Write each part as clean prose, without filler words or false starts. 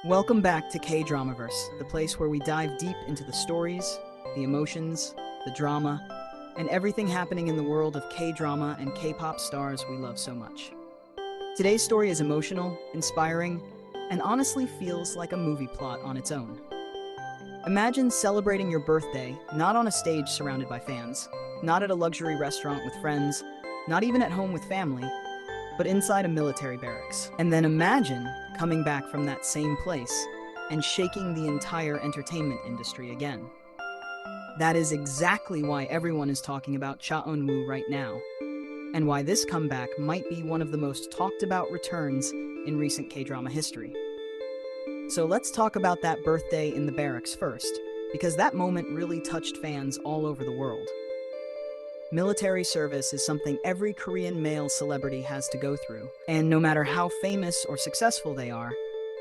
Welcome back to KDramaVerse, the place where we dive deep into the stories, the emotions, the drama, and everything happening in the world of K-drama and K-pop stars we love so much. Today's story is emotional, inspiring, and honestly feels like a movie plot on its own. Imagine celebrating your birthday not on a stage surrounded by fans, not at a luxury restaurant with friends, not even at home with family, but inside a military barracks. And then imagine coming back from that same place and shaking the entire entertainment industry again. That is exactly why everyone is talking about Cha Eun-woo right now, and why this comeback might be one of the most talked about returns in recent K-drama history. So let's talk about that birthday in the barracks first, because that moment really touched fans all over the world. Military service is something every Korean male celebrity has to go through, and no matter how famous or successful they are,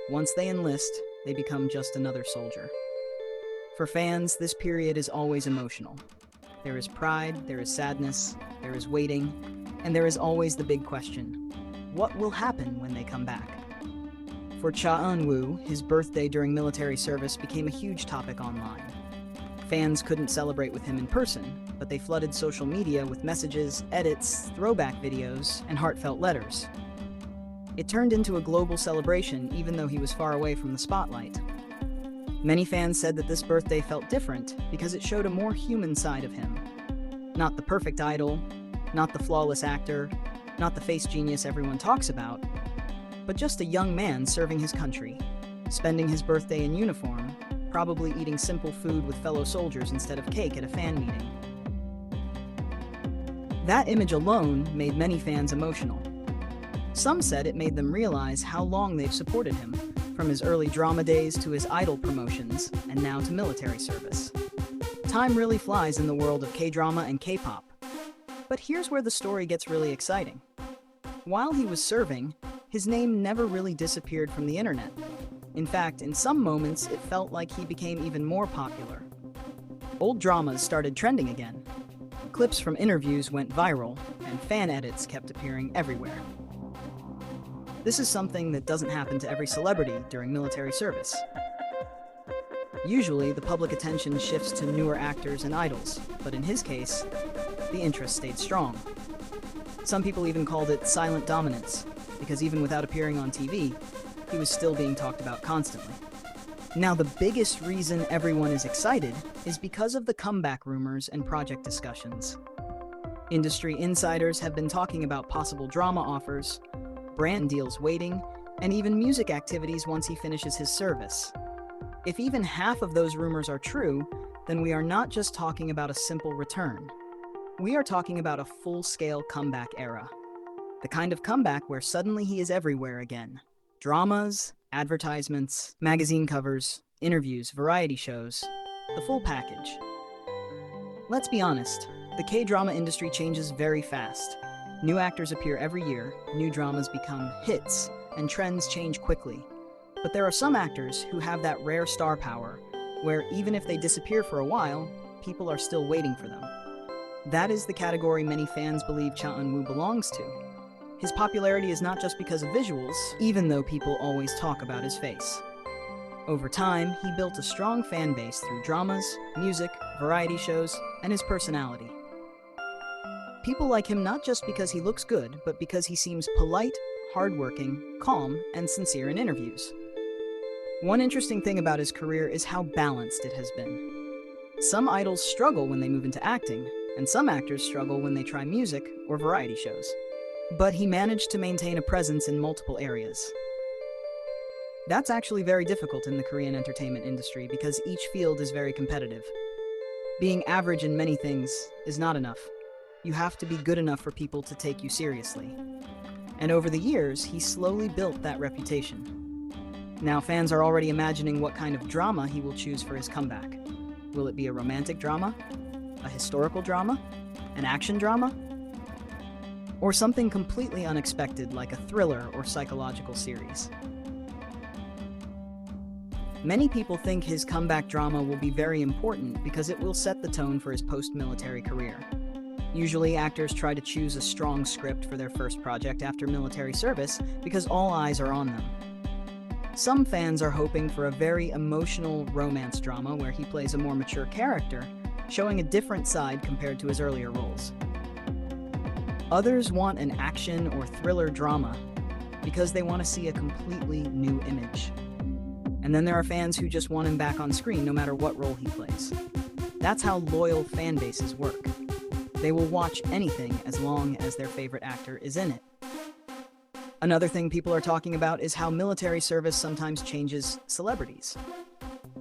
once they enlist, they become just another soldier. For fans, this period is always emotional. There is pride, there is sadness, there is waiting, and there is always the big question: what will happen when they come back? For Cha Eun-woo, his birthday during military service became a huge topic online. Fans couldn't celebrate with him in person, but they flooded social media with messages, edits, throwback videos, and heartfelt letters. It turned into a global celebration even though he was far away from the spotlight. Many fans said that this birthday felt different because it showed a more human side of him. Not the perfect idol, not the flawless actor, not the face genius everyone talks about, but just a young man serving his country, spending his birthday in uniform, probably eating simple food with fellow soldiers instead of cake at a fan meeting. That image alone made many fans emotional. Some said it made them realize how long they've supported him, from his early drama days to his idol promotions, and now to military service. Time really flies in the world of K-drama and K-pop. But here's where the story gets really exciting. While he was serving, his name never really disappeared from the internet. In fact, in some moments, it felt like he became even more popular. Old dramas started trending again. Clips from interviews went viral, and fan edits kept appearing everywhere. This is something that doesn't happen to every celebrity during military service. Usually, the public attention shifts to newer actors and idols, but in his case, the interest stayed strong. Some people even called it silent dominance, because even without appearing on TV, he was still being talked about constantly. Now, the biggest reason everyone is excited is because of the comeback rumors and project discussions. Industry insiders have been talking about possible drama offers, brand deals waiting, and even music activities once he finishes his service. If even half of those rumors are true, then we are not just talking about a simple return. We are talking about a full-scale comeback era. The kind of comeback where suddenly he is everywhere again. Dramas, advertisements, magazine covers, interviews, variety shows, the full package. Let's be honest, the K-drama industry changes very fast. New actors appear every year, new dramas become hits, and trends change quickly. But there are some actors who have that rare star power, where even if they disappear for a while, people are still waiting for them. That is the category many fans believe Cha Eun-woo belongs to. His popularity is not just because of visuals, even though people always talk about his face. Over time, he built a strong fan base through dramas, music, variety shows, and his personality. People like him not just because he looks good, but because he seems polite, hardworking, calm, and sincere in interviews. One interesting thing about his career is how balanced it has been. Some idols struggle when they move into acting, and some actors struggle when they try music or variety shows. But he managed to maintain a presence in multiple areas. That's actually very difficult in the Korean entertainment industry because each field is very competitive. Being average in many things is not enough. You have to be good enough for people to take you seriously. And over the years, he slowly built that reputation. Now fans are already imagining what kind of drama he will choose for his comeback. Will it be a romantic drama? A historical drama? An action drama? Or something completely unexpected like a thriller or psychological series? Many people think his comeback drama will be very important because it will set the tone for his post-military career. Usually, actors try to choose a strong script for their first project after military service because all eyes are on them. Some fans are hoping for a very emotional romance drama where he plays a more mature character, showing a different side compared to his earlier roles. Others want an action or thriller drama because they want to see a completely new image. And then there are fans who just want him back on screen no matter what role he plays. That's how loyal fan bases work. They will watch anything as long as their favorite actor is in it. Another thing people are talking about is how military service sometimes changes celebrities.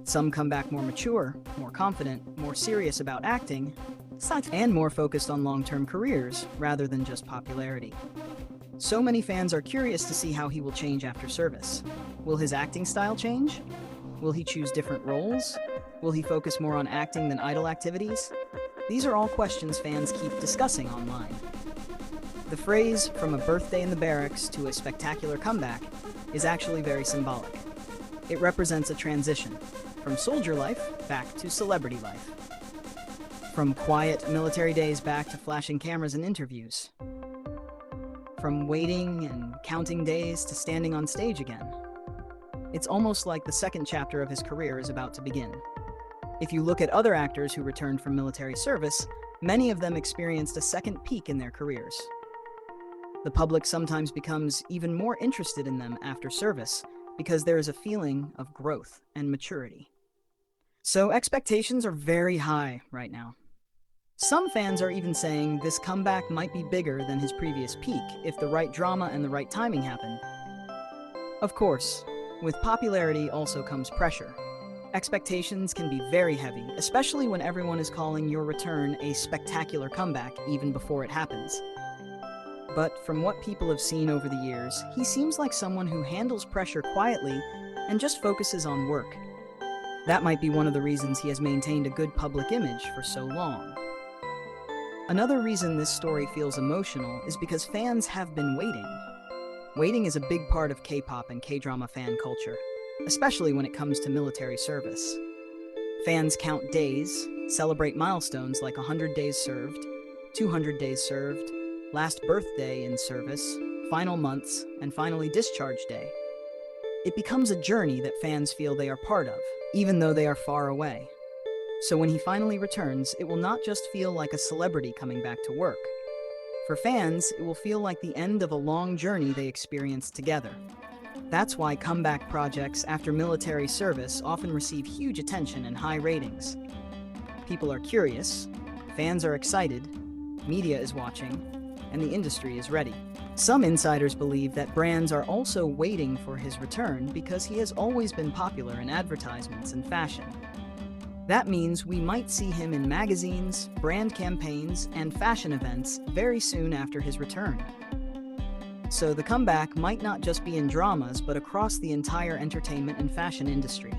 Some come back more mature, more confident, more serious about acting, and more focused on long-term careers rather than just popularity. So many fans are curious to see how he will change after service. Will his acting style change? Will he choose different roles? Will he focus more on acting than idol activities? These are all questions fans keep discussing online. The phrase, "from a birthday in the barracks to a spectacular comeback," is actually very symbolic. It represents a transition, from soldier life back to celebrity life. From quiet military days back to flashing cameras and interviews. From waiting and counting days to standing on stage again. It's almost like the second chapter of his career is about to begin. If you look at other actors who returned from military service, many of them experienced a second peak in their careers. The public sometimes becomes even more interested in them after service because there is a feeling of growth and maturity. So expectations are very high right now. Some fans are even saying this comeback might be bigger than his previous peak if the right drama and the right timing happen. Of course, with popularity also comes pressure. Expectations can be very heavy, especially when everyone is calling your return a spectacular comeback even before it happens. But from what people have seen over the years, he seems like someone who handles pressure quietly and just focuses on work. That might be one of the reasons he has maintained a good public image for so long. Another reason this story feels emotional is because fans have been waiting. Waiting is a big part of K-pop and K-drama fan culture, especially when it comes to military service. Fans count days, celebrate milestones like 100 days served, 200 days served, last birthday in service, final months, and finally discharge day. It becomes a journey that fans feel they are part of, even though they are far away. So when he finally returns, it will not just feel like a celebrity coming back to work. For fans, it will feel like the end of a long journey they experienced together. That's why comeback projects after military service often receive huge attention and high ratings. People are curious, fans are excited, media is watching, and the industry is ready. Some insiders believe that brands are also waiting for his return because he has always been popular in advertisements and fashion. That means we might see him in magazines, brand campaigns, and fashion events very soon after his return. So the comeback might not just be in dramas, but across the entire entertainment and fashion industry.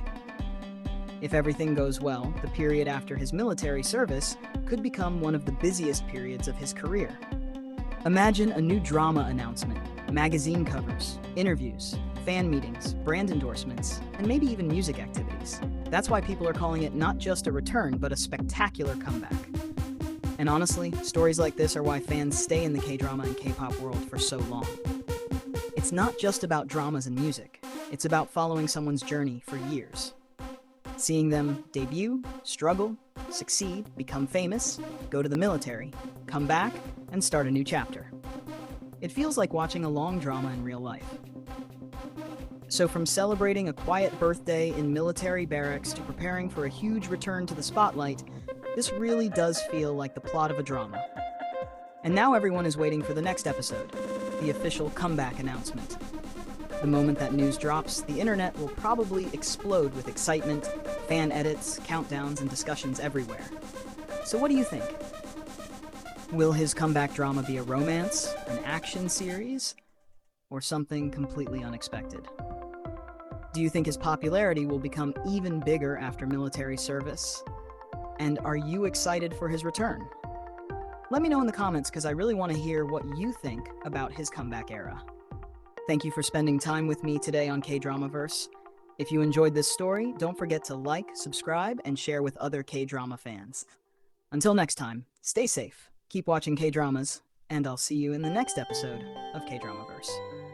If everything goes well, the period after his military service could become one of the busiest periods of his career. Imagine a new drama announcement, magazine covers, interviews, fan meetings, brand endorsements, and maybe even music activities. That's why people are calling it not just a return, but a spectacular comeback. And honestly, stories like this are why fans stay in the K-drama and K-pop world for so long. It's not just about dramas and music. It's about following someone's journey for years. Seeing them debut, struggle, succeed, become famous, go to the military, come back, and start a new chapter. It feels like watching a long drama in real life. So from celebrating a quiet birthday in military barracks to preparing for a huge return to the spotlight, this really does feel like the plot of a drama. And now everyone is waiting for the next episode, the official comeback announcement. The moment that news drops, the internet will probably explode with excitement, fan edits, countdowns, and discussions everywhere. So what do you think? Will his comeback drama be a romance, an action series, or something completely unexpected? Do you think his popularity will become even bigger after military service? And are you excited for his return? Let me know in the comments because I really want to hear what you think about his comeback era. Thank you for spending time with me today on KDramaVerse. If you enjoyed this story, don't forget to like, subscribe, and share with other K-drama fans. Until next time, stay safe, keep watching K-dramas, and I'll see you in the next episode of KDramaVerse.